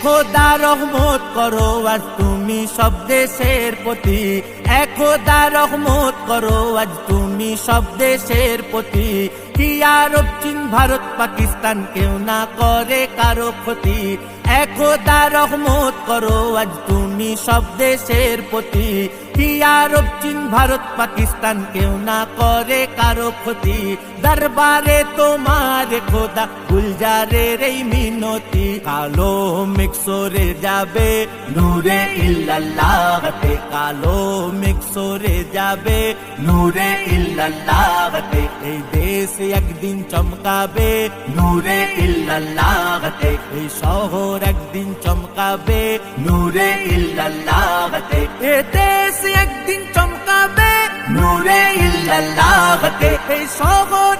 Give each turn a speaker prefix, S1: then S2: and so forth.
S1: খোদা রহমত করো আজ তুমি সব দেশের প্রতি, খোদা রহমত করো আজ তুমি সব দেশের প্রতি। কি আরব চীন ভারত পাকিস্তান কেউ না করে কারো ক্ষতি, খোদা রহমত করো আজ তুমি সব দেশের প্রতি। কি আরব চীন ভারত পাকিস্তান কেউ না করে কারো ক্ষতি। দরবারে তোমার খোদা গুলজারের এই মিনতি, কালো মেঘ সরে যাবে নূরে ইল্লাল্লাহতে, কালো মেঘ সরে যাবে নূরে ইল্লাল্লাহতে। এই দেশ একদিন চমকাবে নূরে ইল্লাল্লাহতে, এই শহর একদিন চমকাবে নূরে ইল্লাল্লাহতে। এ দেশ একদিন চমকাবে নূরে ইল্লাল্লাহতে, এই শহর